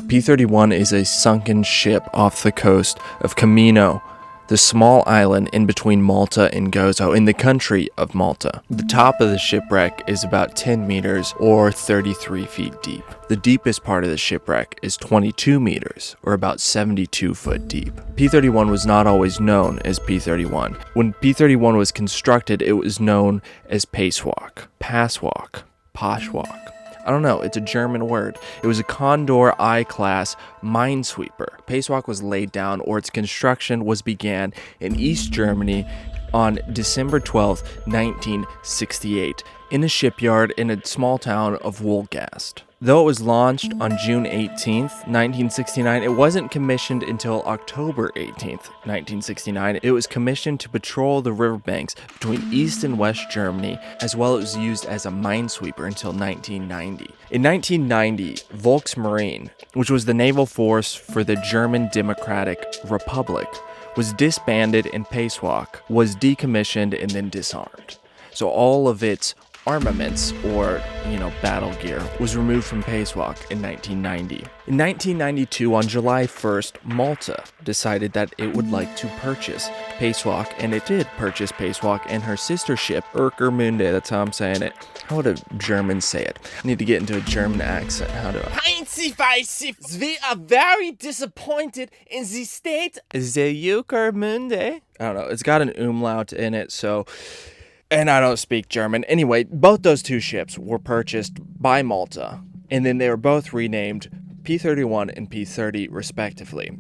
P-31 is a sunken ship off the coast of Comino, the small island in between Malta and Gozo in the country of Malta. The top of the shipwreck is about 10 meters or 33 feet deep. The deepest part of the shipwreck is 22 meters or about 72 foot deep. P-31 was not always known as P-31. When P-31 was constructed, it was known as Passwalk, Poshwalk. I don't know, it's a German word. It was a Condor I-class minesweeper. Passwalk was laid down, or its construction was began in East Germany on December 12, 1968, in a shipyard in a small town of Wolgast. Though it was launched on June 18, 1969, it wasn't commissioned until October 18, 1969. It was commissioned to patrol the riverbanks between East and West Germany, as well as used as a minesweeper until 1990. In 1990, Volksmarine, which was the naval force for the German Democratic Republic, was disbanded, and Passwalk was decommissioned and then disarmed. So all of its armaments, or battle gear, was removed from Passwalk in 1990. In 1992, on July 1st, Malta decided that it would like to purchase Passwalk, and it did purchase Passwalk and her sister ship, Erkermunde. That's how I'm saying it. How would a German say it? I need to get into a German accent. How do I? We are very disappointed in the state. The Erkermunde? I don't know. It's got an umlaut in it, so... And I don't speak German. Anyway, both those two ships were purchased by Malta, and then they were both renamed P-31 and P-30 respectively.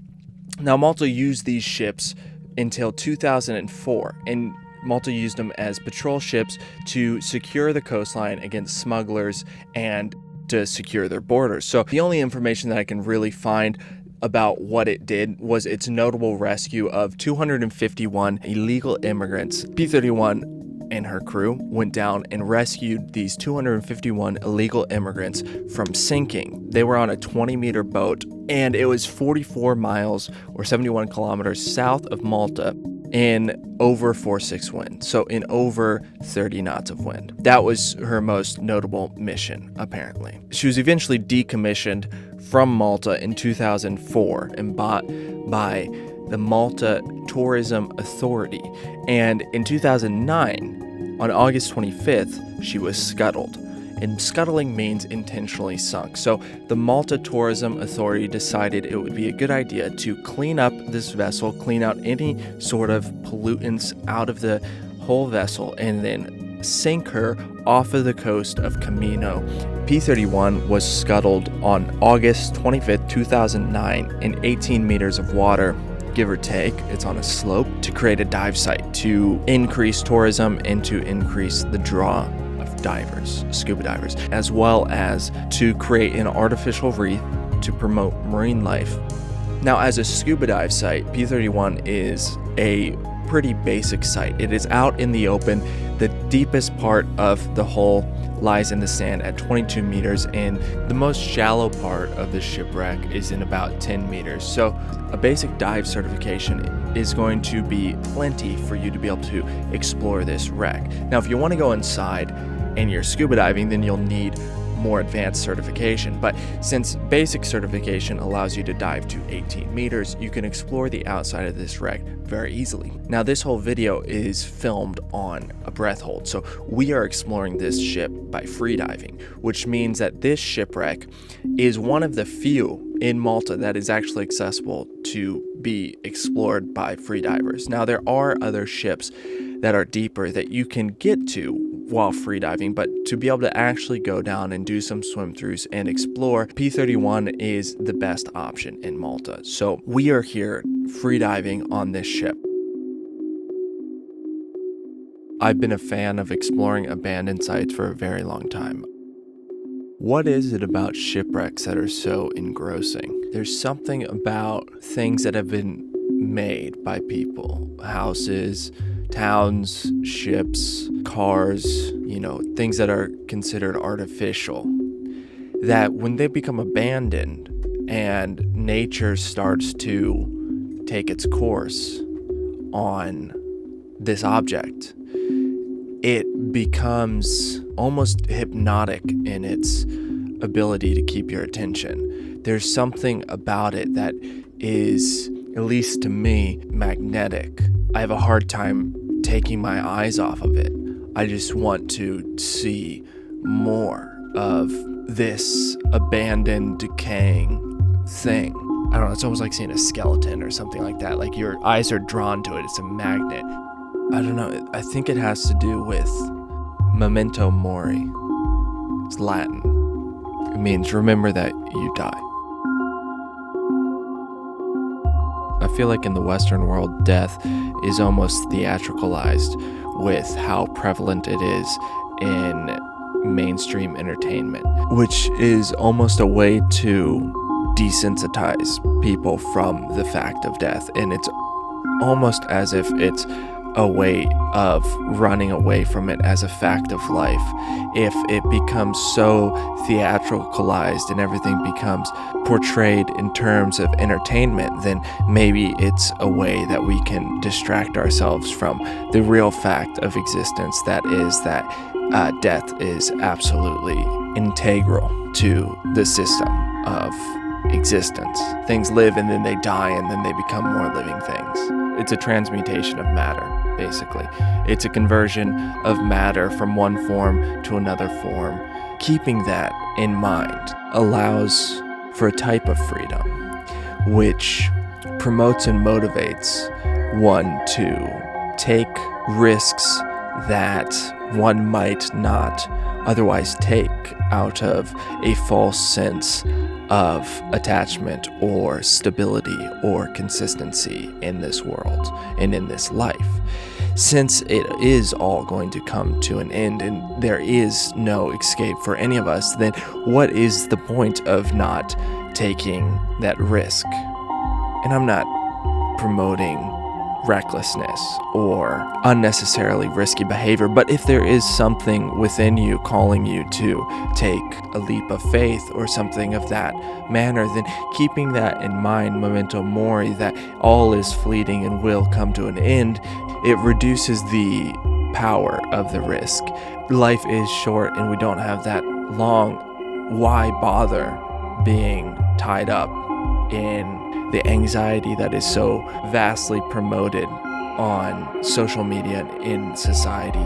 Now, Malta used these ships until 2004, and Malta used them as patrol ships to secure the coastline against smugglers and to secure their borders. So the only information that I can really find about what it did was its notable rescue of 251 illegal immigrants. P-31 and her crew went down and rescued these 251 illegal immigrants from sinking. They were on a 20-meter boat, and it was 44 miles or 71 kilometers south of Malta in over 4/6 wind, so in over 30 knots of wind. That was her most notable mission, apparently. She was eventually decommissioned from Malta in 2004 and bought by the Malta Tourism Authority, and in 2009, on August 25th, she was scuttled. And scuttling means intentionally sunk. So the Malta Tourism Authority decided it would be a good idea to clean up this vessel, clean out any sort of pollutants out of the whole vessel, and then sink her off of the coast of Comino. P-31 was scuttled on August 25th, 2009 in 18 meters of water, give or take. It's on a slope to create a dive site to increase tourism and to increase the draw of divers, scuba divers, as well as to create an artificial reef to promote marine life. Now, as a scuba dive site, P-31 is a pretty basic site. It is out in the open. The deepest part of the hull lies in the sand at 22 meters, and the most shallow part of the shipwreck is in about 10 meters. So a basic dive certification is going to be plenty for you to be able to explore this wreck. Now, if you want to go inside and you're scuba diving, then you'll need more advanced certification. But since basic certification allows you to dive to 18 meters, you can explore the outside of this wreck very easily. Now, this whole video is filmed on a breath hold, so we are exploring this ship by freediving, which means that this shipwreck is one of the few in Malta that is actually accessible to be explored by freedivers. Now, there are other ships that are deeper that you can get to while freediving, but to be able to actually go down and do some swim throughs and explore, P-31 is the best option in Malta. So we are here freediving on this ship. I've been a fan of exploring abandoned sites for a very long time. What is it about shipwrecks that are so engrossing? There's something about things that have been made by people, houses, towns, ships, cars, things that are considered artificial, that when they become abandoned and nature starts to take its course on this object, it becomes almost hypnotic in its ability to keep your attention. there's something about it that is, at least to me, magnetic. I have a hard time taking my eyes off of it. I just want to see more of this abandoned, decaying thing. I don't know, it's almost like seeing a skeleton or something like that. Like your eyes are drawn to it, it's a magnet. I don't know, I think it has to do with memento mori. It's Latin. It means remember that you die. I feel like in the Western world, death is almost theatricalized with how prevalent it is in mainstream entertainment, which is almost a way to desensitize people from the fact of death. And it's almost as if it's a way of running away from it as a fact of life. If it becomes so theatricalized and everything becomes portrayed in terms of entertainment, then maybe it's a way that we can distract ourselves from the real fact of existence, that is that death is absolutely integral to the system of existence. Things live and then they die and then they become more living things. It's a transmutation of matter, basically. It's a conversion of matter from one form to another form. Keeping that in mind allows for a type of freedom which promotes and motivates one to take risks that one might not otherwise take out of a false sense of attachment or stability or consistency in this world and in this life. Since it is all going to come to an end and there is no escape for any of us, then what is the point of not taking that risk? And I'm not promoting recklessness or unnecessarily risky behavior, but if there is something within you calling you to take a leap of faith or something of that manner, then keeping that in mind, memento mori, that all is fleeting and will come to an end, it reduces the power of the risk. Life is short and we don't have that long. Why bother being tied up in the anxiety that is so vastly promoted on social media and in society?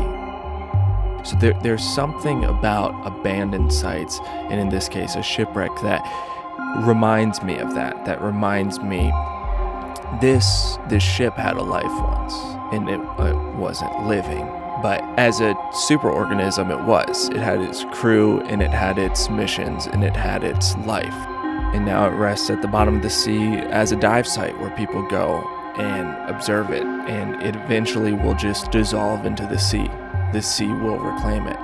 So there's something about abandoned sites, and in this case a shipwreck, that reminds me of that. That reminds me this ship had a life once, and it wasn't living. But as a superorganism, it was. It had its crew, and it had its missions, and it had its life. And now it rests at the bottom of the sea as a dive site where people go and observe it, and it eventually will just dissolve into the sea. The sea will reclaim it.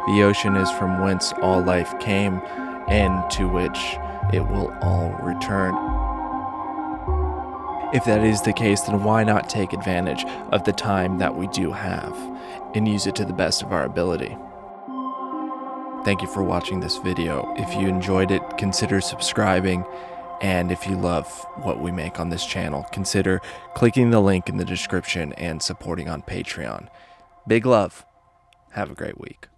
The ocean is from whence all life came, and to which it will all return. If that is the case, then why not take advantage of the time that we do have and use it to the best of our ability? Thank you for watching this video. If you enjoyed it, consider subscribing. And if you love what we make on this channel, consider clicking the link in the description and supporting on Patreon. Big love. Have a great week.